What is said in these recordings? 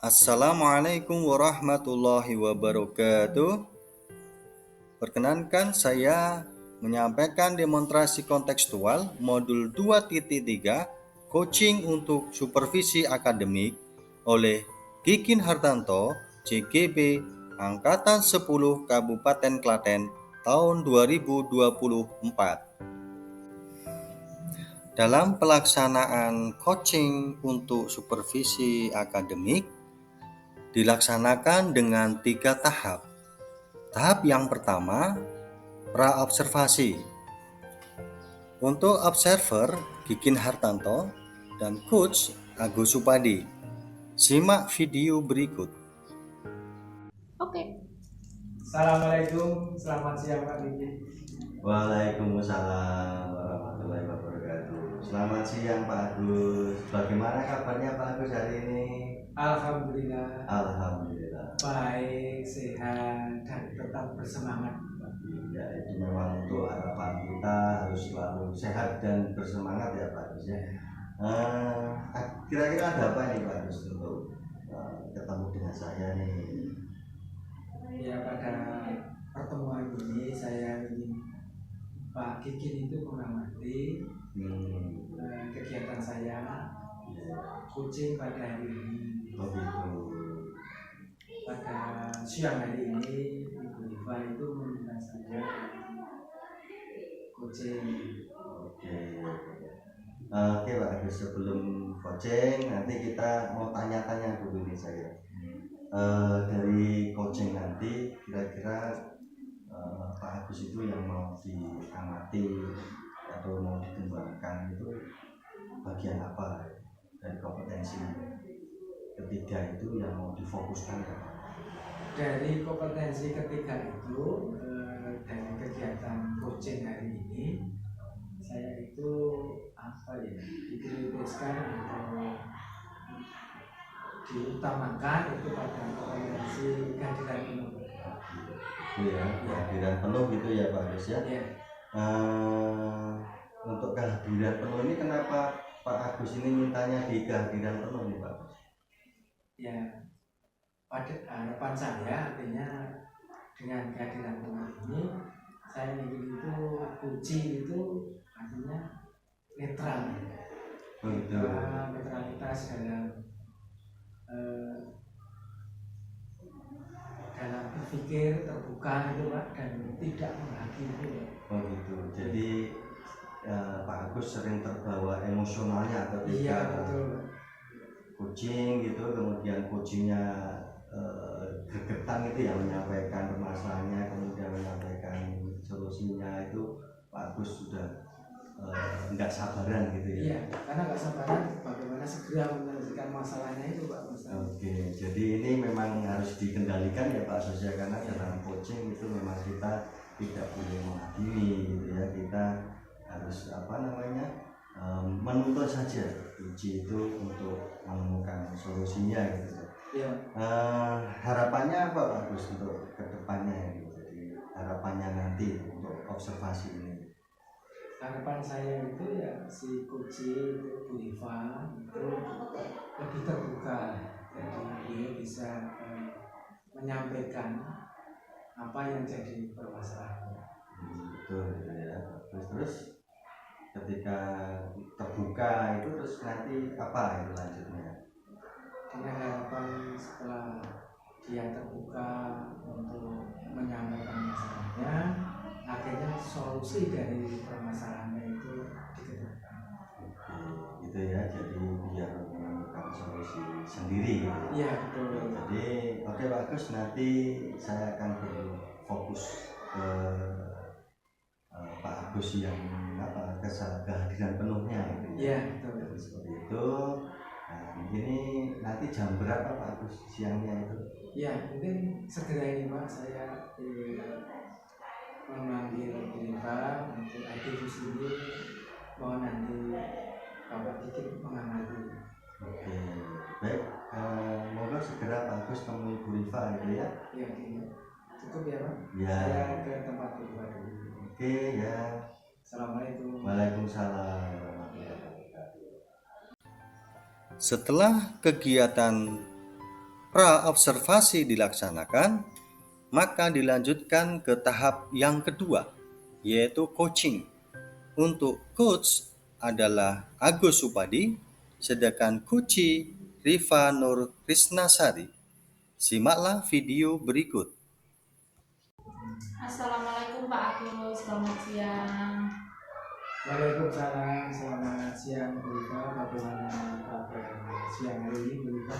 Assalamualaikum warahmatullahi wabarakatuh. Perkenankan saya menyampaikan demonstrasi kontekstual modul 2.3 Coaching untuk Supervisi Akademik oleh Kikin Hartanto, CGB, Angkatan 10 Kabupaten Klaten tahun 2024. Dalam pelaksanaan coaching untuk supervisi akademik dilaksanakan dengan 3 tahap. Tahap yang pertama, pra-observasi. Untuk observer, Kikin Hartanto dan Coach Agus Supadi. Simak video berikut. Oke. Assalamualaikum, selamat siang Pak Diki. Waalaikumsalam warahmatullahi wabarakatuh. Selamat siang Pak Agus. Bagaimana kabarnya Pak Agus hari ini? Alhamdulillah. Alhamdulillah. Baik, sehat, dan tetap bersemangat. Ya, itu memang untuk harapan kita harus selalu sehat dan bersemangat ya Pak Agus ya. Kira-kira ada apa nih Pak Agus untuk ketemu dengan saya nih? Ya, pada pertemuan ini saya ingin Pak Kikin itu mengamati kegiatan saya coaching pada hari ini. Oh gitu. Pada siang hari ini Ibu Diva itu meminta saya coaching. Oke Pak Agus, sebelum coaching nanti kita mau tanya-tanya dulu nih saya. Dari coaching nanti kira-kira Pak Agus itu yang mau diamati atau mau dikembangkan itu bagian apa dari kompetensi ketiga itu yang mau difokuskan apa? Dari kompetensi ketiga itu dari kegiatan coaching hari ini saya itu diprioritaskan atau diutamakan itu pada kompetensi kehadiran penuh. Ya, kehadiran penuh gitu ya Pak Agus ya. Ya. Untuk kehadiran penuh ini kenapa Pak Agus ini mintanya di kehadiran penuh nih Pak Agus? Ya, pada harapan saya artinya dengan kehadiran penuh ini saya ingin itu coaching itu artinya netral. Netralitas dalam berpikir terbuka itu Pak, dan tidak menghakimi. Oh gitu. Jadi Pak Agus sering terbawa emosionalnya ketika Iya, betul. coaching gitu, kemudian coachingnya gregetan itu yang menyampaikan permasalahannya, kemudian menyampaikan solusinya itu Pak Agus sudah nggak sabaran gitu ya. Iya, karena nggak sabaran bagaimana segera menyelesaikan masalahnya itu Pak Mas. Oke, jadi ini memang harus dikendalikan ya Pak Agus ya, karena dalam coaching itu memang kita tidak boleh menghakimi gitu ya, kita harus menuntut saja uji itu untuk menemukan solusinya gitu. Ya. Harapannya apa Pak Agus untuk kedepannya gitu, jadi harapannya nanti untuk observasi ini? Harapan saya itu ya si coaching Bu Diva itu lebih terbuka, jadi dia bisa menyampaikan apa yang jadi permasalahannya. Betul gitu ya. Terus ketika terbuka itu terus nanti apa itu lanjutnya? Dengan harapan setelah dia terbuka untuk menyampaikan masalahnya, akhirnya solusi dari permasalahannya itu diketemukan. Oke, gitu ya. Jadi biar menemukan solusi sendiri gitu. Iya, betul. Jadi oke bagus, nanti saya akan berfokus ke Pak Agus yang kehadiran penuhnya gitu. Iya, betul. Jadi seperti itu. Nah, ini nanti jam berapa Pak Agus siangnya itu? Ya, mungkin segera ini Pak, saya memanggil Diva untuk hadir di sini. Mohon nanti Bapak Kikin mengamati. Oke, baik. Moga segera Pak Agus temui Bu Rifa gitu ya. Iya, cukup ya Pak. Ya. Saya ke tempat Diva dulu. Oke ya. Assalamualaikum. Waalaikumsalam. Setelah kegiatan pra-observasi dilaksanakan, maka dilanjutkan ke tahap yang kedua, yaitu coaching. Untuk coach adalah Agus Supadi, sedangkan coachee Riva Nur Krisnasari. Simaklah video berikut. Assalamualaikum Pak Agus, selamat siang. Waalaikumsalam, selamat siang Bu Rika. Bagaimana kabar siang hari ini Bu Rika?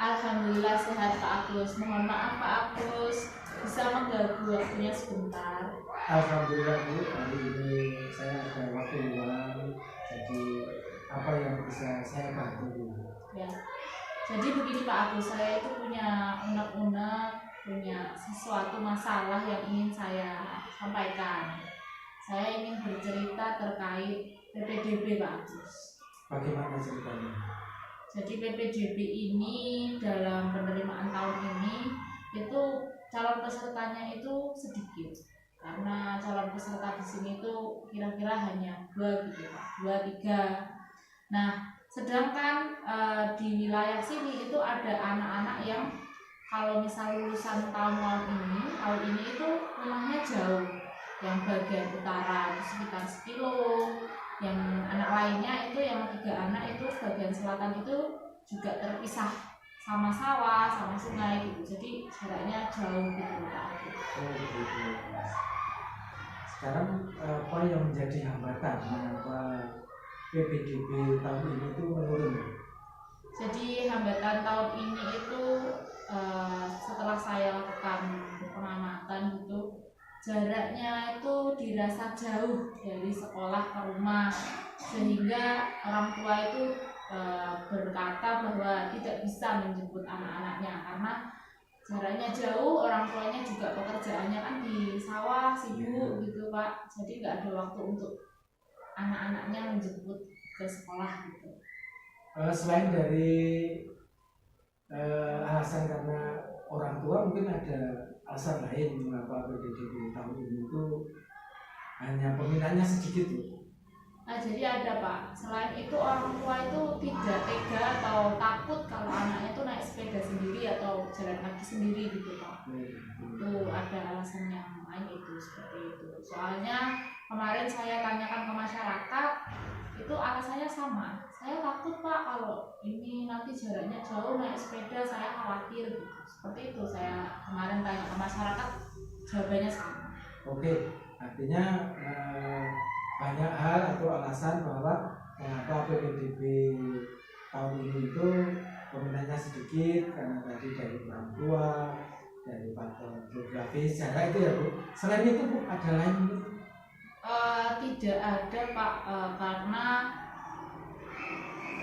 Alhamdulillah sehat Pak Agus. Mohon maaf Pak Agus, bisa mengganggu waktunya sebentar. Alhamdulillah Bu, hari ini saya ada waktu luang. Jadi apa yang bisa saya bantu Bu? Ya. Jadi begini Pak Agus, saya itu punya unek-unek, punya sesuatu masalah yang ingin saya sampaikan. Saya ingin bercerita terkait PPDB Pak Agus. Bagaimana ceritanya? Jadi PPDB ini dalam penerimaan tahun ini itu calon pesertanya itu sedikit, karena calon peserta di sini itu kira-kira hanya 2 gitu Pak, 2-3. Nah, sedangkan di wilayah sini itu ada anak-anak yang kalau misal lulusan tahun ini itu rumahnya jauh, yang bagian utara itu sekitar 1 kilo, yang anak lainnya itu yang 3 anak itu bagian selatan itu juga terpisah sama sawah, sama sungai gitu, jadi jaraknya jauh gitu Pak. Oh begitu. Sekarang apa yang menjadi hambatan mengapa PPDB tahun ini itu menurun? Jadi hambatan tahun ini itu setelah saya lakukan pengamatan gitu, jaraknya itu dirasa jauh dari sekolah ke rumah, sehingga orang tua itu berkata bahwa tidak bisa menjemput anak-anaknya karena jaraknya jauh, orang tuanya juga pekerjaannya kan di sawah sibuk gitu Pak, jadi nggak ada waktu untuk anak-anaknya menjemput ke sekolah gitu. Selain dari alasan karena orang tua, mungkin ada alasan lain mengapa PPDB tahun ini itu hanya peminatnya sedikit Bu? Nah, jadi ada Pak, selain itu orang tua itu tidak tega atau takut kalau anaknya itu naik sepeda sendiri atau jalan kaki sendiri gitu Pak. Itu ada alasan yang lain itu seperti itu. Soalnya kemarin saya tanyakan ke masyarakat, itu alasannya sama. Saya takut Pak kalau ini nanti jaraknya jauh naik sepeda, saya khawatir gitu. Seperti itu saya kemarin tanya ke masyarakat, jawabannya sama. Oke, artinya banyak hal atau alasan bahwa mengapa PPDB tahun ini itu peminatnya sedikit, karena tadi dari orang tua, dari faktor geografis, jarak itu ya Bu. Selain itu Bu, ada lain Bu? Tidak ada Pak, karena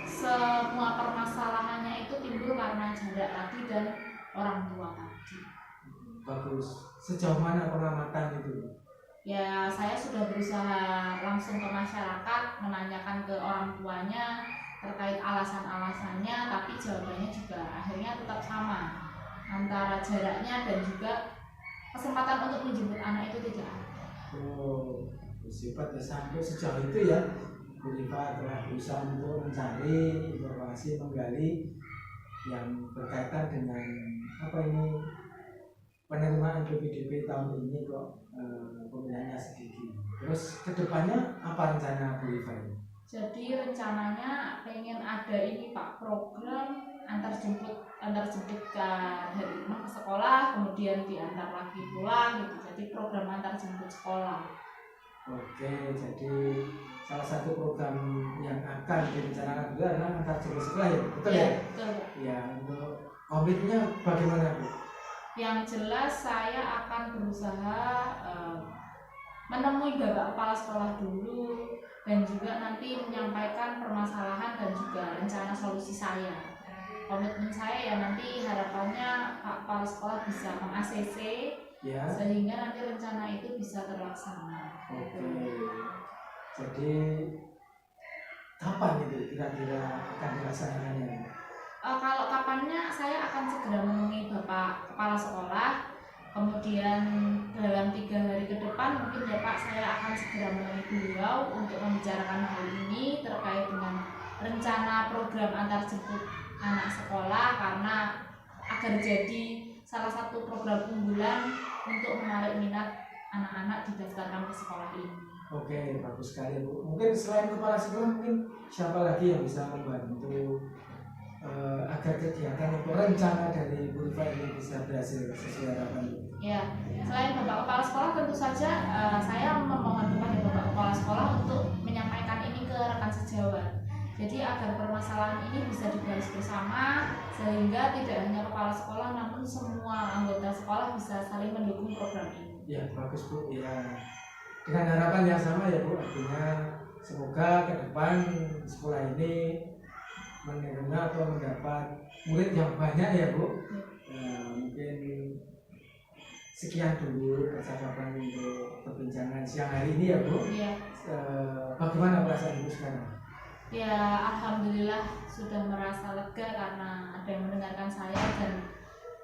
semua permasalahannya itu timbul karena jarak tadi dan orang tua tadi. Bagus. Sejauh mana pengamatan itu? Ya, saya sudah berusaha langsung ke masyarakat, menanyakan ke orang tuanya terkait alasan-alasannya, tapi jawabannya juga akhirnya tetap sama, antara jaraknya dan juga kesempatan untuk menjemput anak itu tidak ada. Oh, bersifat ya sampai sejauh itu ya. Bu Riva telah berusaha untuk mencari informasi, menggali yang berkaitan dengan apa ini penerimaan PPDB tahun ini kok peminatnya sedikit. Terus kedepannya apa rencana Bu Riva ini? Jadi rencananya pengen ada ini Pak, program antar jemput dari rumah ke sekolah, kemudian diantar lagi pulang gitu. Jadi program antar jemput sekolah. Oke, jadi salah satu program yang akan direncanakan juga adalah antar jemput sekolah ya, betul ya? Betul. Ya, untuk komitmennya bagaimana Bu? Yang jelas saya akan berusaha menemui Bapak Kepala Sekolah dulu dan juga nanti menyampaikan permasalahan dan juga rencana solusi saya. Komitmen saya ya nanti harapannya Pak Kepala Sekolah bisa meng-ACC Ya. sehingga nanti rencana itu bisa terlaksana. Oke. Jadi kapan itu kira-kira akan dilaksanakannya? Kalau kapannya saya akan segera menemui Bapak Kepala Sekolah, kemudian dalam 3 hari ke depan mungkin ya Pak saya akan segera menemui beliau untuk membicarakan hal ini terkait dengan rencana program antar jemput anak sekolah, karena agar jadi salah satu program unggulan untuk menarik minat anak-anak didaftarkan ke sekolah ini. Oke, bagus sekali Bu. Mungkin selain kepala sekolah, mungkin siapa lagi yang bisa membantu agar kegiatan atau rencana dari Bu Rifa ini bisa berhasil sesuai harapan Bu? Ya, selain Bapak Kepala Sekolah, tentu saja saya memohon kepada Bapak Kepala Sekolah untuk menyampaikan ini ke rekan sejawat. Jadi agar permasalahan ini bisa dibahas bersama, sehingga tidak hanya kepala sekolah, namun semua anggota sekolah bisa saling mendukung program ini. Ya, bagus Bu. Ya, dengan harapan yang sama ya Bu, artinya semoga ke depan sekolah ini menerima atau mendapat murid yang banyak ya Bu. Mungkin sekian dulu percakapan untuk perbincangan siang hari ini ya Bu. Ya. Bagaimana perasaan Ibu sekarang? Ya, alhamdulillah sudah merasa lega karena ada yang mendengarkan saya dan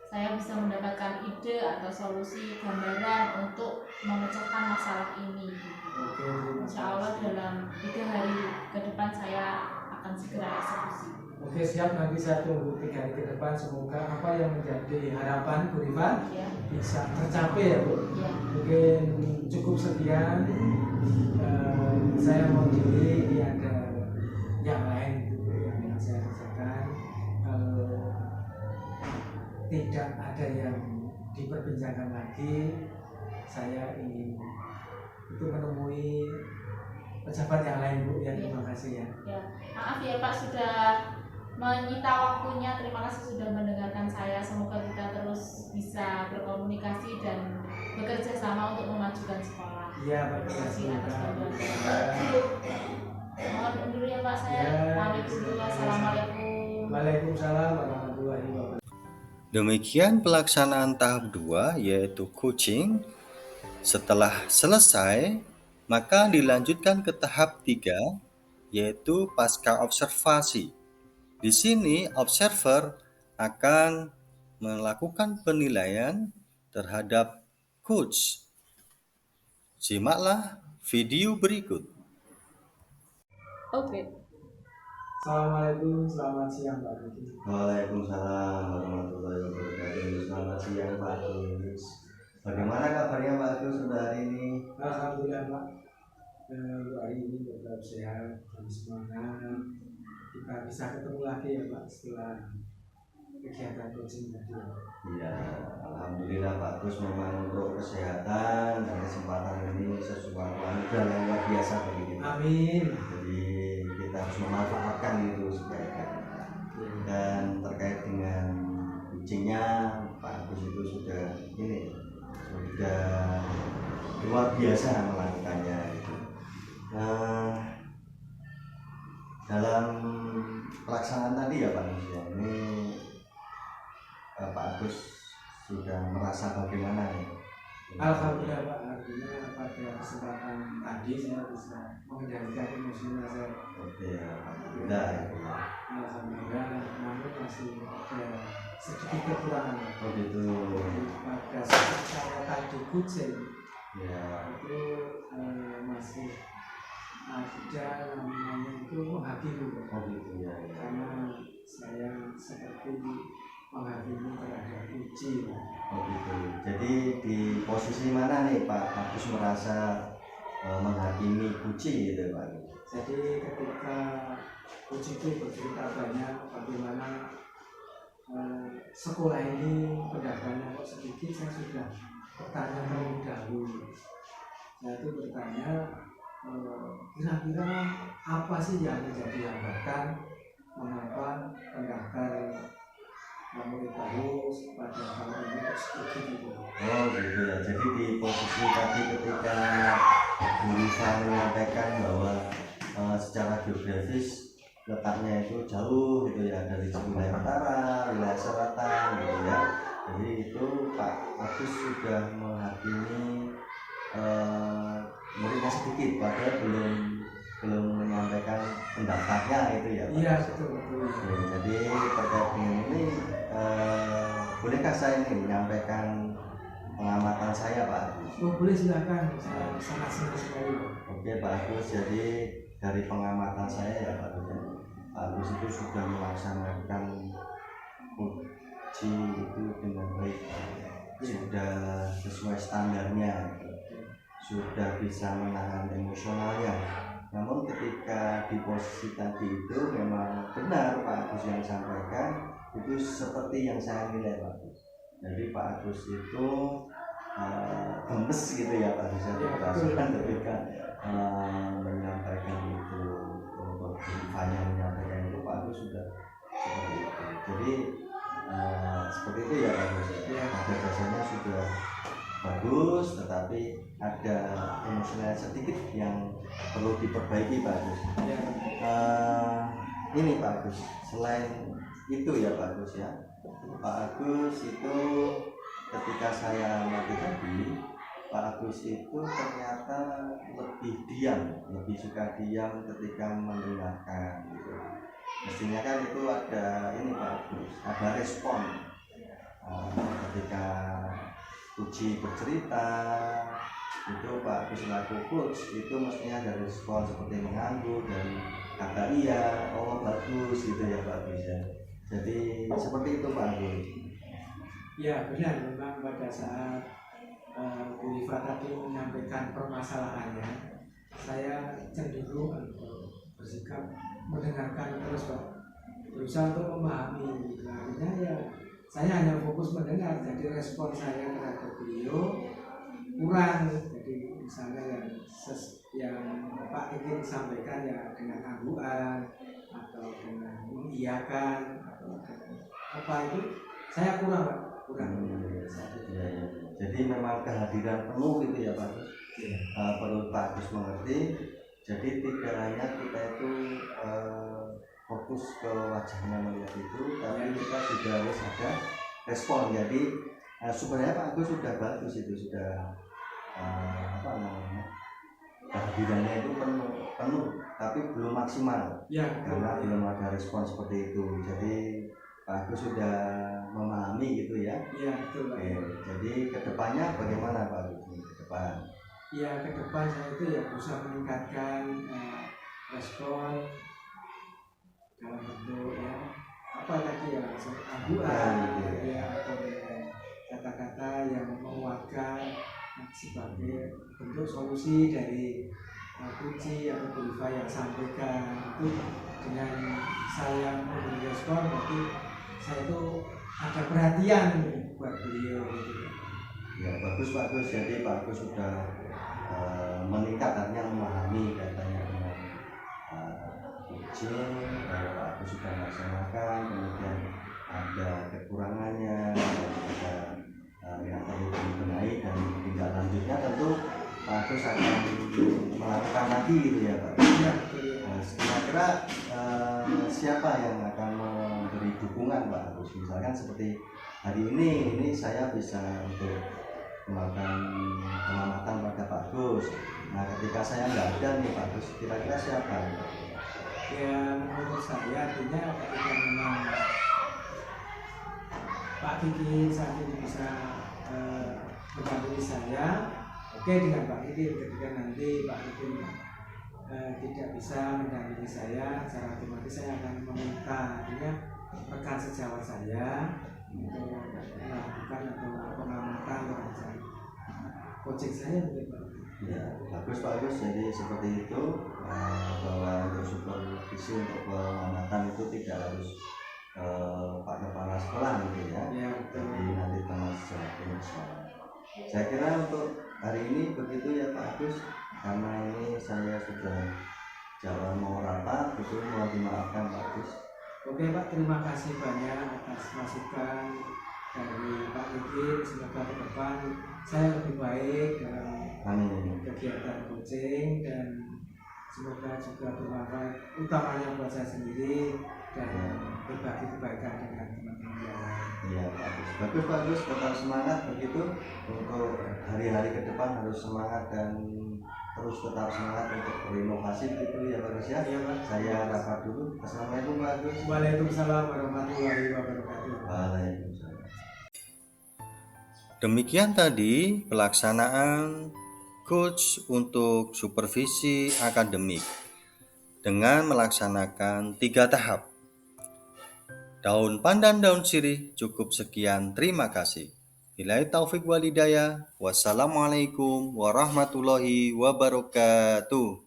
saya bisa mendapatkan ide atau solusi gambaran untuk memecahkan masalah ini. Oke, Insya Allah dalam 3 hari ke depan saya akan segera eksekusi. Oke, siap. Nanti saya tunggu 3 hari ke depan. Semoga apa yang menjadi harapan Bu Rifa Ya. bisa tercapai ya Bu. Ya. Mungkin cukup sekian. Saya mau diri, ini ada yang lain gitu yang saya kerjakan. Tidak ada yang diperbincangkan lagi, saya ingin itu menemui pejabat yang lain Bu ya. Terima kasih ya. Ya, maaf ya Pak sudah menyita waktunya. Terima kasih sudah mendengarkan saya. Semoga kita terus bisa berkomunikasi dan bekerja sama untuk memajukan sekolah. Iya, Pak. Terima kasih atas bantuan. Mohon undur ya Pak, saya pamit dulu. Assalamualaikum. Waalaikumsalam warahmatullahi wabarakatuh. Demikian pelaksanaan tahap 2 yaitu coaching. Setelah selesai, maka dilanjutkan ke tahap 3 yaitu pasca observasi. Di sini observer akan melakukan penilaian terhadap coach. Simaklah video berikut. Oke. Assalamualaikum, selamat siang Pak Budi. Waalaikumsalam warahmatullahi wabarakatuh. Selamat siang Pak Agus. Bagaimana kabarnya Pak Agus sudah hari ini? Alhamdulillah Pak. Untuk hari ini tetap sehat dan semangat. Kita bisa ketemu lagi ya Pak setelah kegiatan coaching tadi. Iya, alhamdulillah Pak Agus, memang untuk kesehatan dan kesempatan ini sesuatu anugerah yang luar biasa bagi kita. Amin. Jadi kita harus memanfaatkan itu sebaik-baiknya. Dan terkait dengan kucingnya, Pak Agus itu sudah luar biasa melakukannya itu. Nah, dalam pelaksanaan tadi ya Pak Agus ya, ini Pak Agus sudah merasa bagaimana ya? Alhamdulillah Pak, artinya pada kesempatan tadi saya bisa mengendalikan emosinya saya. Oke, alhamdulillah ya. Alhamdulillah, namun masih ada sedikit kekurangan. Oh gitu. Pada saat saya tadi kucing Ya. itu masih ada namanya itu menghakimi Pak. Oh gitu ya. Karena saya seperti menghakimi terhadap kucing. Oh gitu. Jadi di posisi mana nih Pak Agus merasa menghakimi kucing gitu Pak? Jadi ketika kucing itu bercerita banyak bagaimana sekolah ini pendaftarannya kok sedikit, saya sudah bertanya terlebih dahulu. Saya itu bertanya kira-kira apa sih yang menjadi hambatan mengapa pendaftar murid baru pada tahun ini kok sedikit gitu. Oh gitu ya. Jadi di posisi tadi ketika Bu Rifa menyampaikan bahwa secara geografis letaknya itu jauh gitu ya, dari wilayah utara, wilayah selatan gitu ya. Jadi itu Pak Agus sudah menghakimi muridnya sedikit, padahal belum menyampaikan pendapatnya itu ya Pak. Iya betul. Oke, jadi terkait dengan ini bolehkah saya ini menyampaikan pengamatan saya Pak Agus? Oh, boleh silakan, saya sangat senang sekali. Oke Pak Agus, jadi dari pengamatan saya ya Pak Agus, Pak Agus itu sudah melaksanakan diuji itu dengan baik, sudah sesuai standarnya, sudah bisa menahan emosionalnya. Namun ketika di posisi tadi itu memang benar Pak Agus yang sampaikan, itu seperti yang saya nilai Pak Agus. Jadi Pak Agus itu gemes gitu ya Pak Agus, perasaan ketika menyampaikan itu, untuk infonya menyampaikan itu Pak Agus sudah seperti itu. Jadi seperti itu ya Pak Agus. Pada dasarnya sudah bagus, tetapi ada emosional sedikit yang perlu diperbaiki Pak Agus. Ini Pak Agus, selain itu ya Pak Agus ya, Pak Agus itu ketika saya amati tadi, Pak Agus itu ternyata lebih diam, lebih suka diam ketika mendengarkan gitu. Mestinya kan itu ada ini Pak Agus, ada respon ketika Uji bercerita itu Pak Agus selaku coach itu mestinya ada respon seperti mengangguk dan kata iya, oh bagus gitu ya Pak Agus ya. Jadi seperti itu Pak Agus. Ya benar, memang pada saat Bu Iva tadi menyampaikan permasalahannya, saya cenderung bersikap mendengarkan terus Pak, berusaha untuk memahami. Artinya ya saya hanya fokus mendengar, jadi respon saya terhadap beliau kurang. Jadi misalnya yang Pak ingin sampaikan ya dengan anggukan atau dengan mengiyakan atau apa itu saya kurang Pak, kurang. Ya. Jadi memang kehadiran penuh gitu ya Pak, perlu Pak Agus mengerti. Jadi tidak hanya kita itu fokus ke wajahnya melihat itu, tapi kita juga harus ada respon. Jadi sebenarnya Pak Agus sudah bagus, itu sudah kehadirannya itu penuh, tapi belum maksimal karena belum ada respon seperti itu. Jadi Pak Agus sudah memahami gitu ya. Iya betul Pak. Jadi kedepannya bagaimana Pak Agus ke depan? Ya ke depan saya itu ya berusaha meningkatkan respon dalam bentuk ya apa tadi ya, anggukan ya atau kata-kata yang menguatkan sebagai bentuk solusi dari kunci atau Bu Iva yang sampaikan. Itu dengan saya memberi respon berarti saya itu ada perhatian buat beliau gitu. Ya bagus Pak Agus, jadi Pak Agus sudah meningkat, artinya memahami katanya dengan izin, kalau Pak Agus sudah melaksanakan, kemudian ada kekurangannya, ada yang perlu dibenahi, dan tindak lanjutnya tentu Pak Agus akan melakukan lagi gitu ya Pak. Kira-kira siapa yang akan memberi dukungan Pak Agus? Misalkan seperti hari ini saya bisa untuk melakukan pengamatan pada Pak Agus. Nah ketika saya nggak ada nih Pak Agus, kira-kira siapa? Ya menurut saya artinya ketika memang Pak Kiki saat ini bisa mendampingi saya, oke dengan Pak Kiki. Ketika nanti Pak Kiki tidak bisa mendampingi saya, secara otomatis saya akan meminta artinya rekan sejawat saya untuk melakukan atau pengamatan terhadap coaching saya mungkin Pak. Ya bagus Pak Agus, jadi seperti itu bahwa untuk supervisi untuk pengamatan itu tidak harus Pak Kepala Sekolah gitu ya. Jadi nanti teman sejawat bisa. Saya kira untuk hari ini begitu ya Pak Agus, karena ini saya sudah jalan mau rapat, itu mau dimaafkan Pak Agus. Oke Pak, terima kasih banyak atas masukan dari Pak Kiki. Semoga ke depan saya lebih baik dalam kegiatan coaching, dan semoga juga bermanfaat utamanya buat saya sendiri dan berbagi kebaikan dengan teman-teman yang lain. Iya bagus, tetap semangat begitu. Untuk hari-hari ke depan harus semangat dan terus tetap semangat untuk berinovasi begitu ya Pak Agus ya. Iya Pak. Saya rapat dulu. Assalamualaikum Pak Agus. Waalaikumsalam warahmatullahi wabarakatuh. Waalaikumsalam. Demikian tadi pelaksanaan coach untuk supervisi akademik dengan melaksanakan 3 tahap. Daun pandan daun sirih cukup sekian, terima kasih. Billahi taufik walidayah. Wassalamualaikum warahmatullahi wabarakatuh.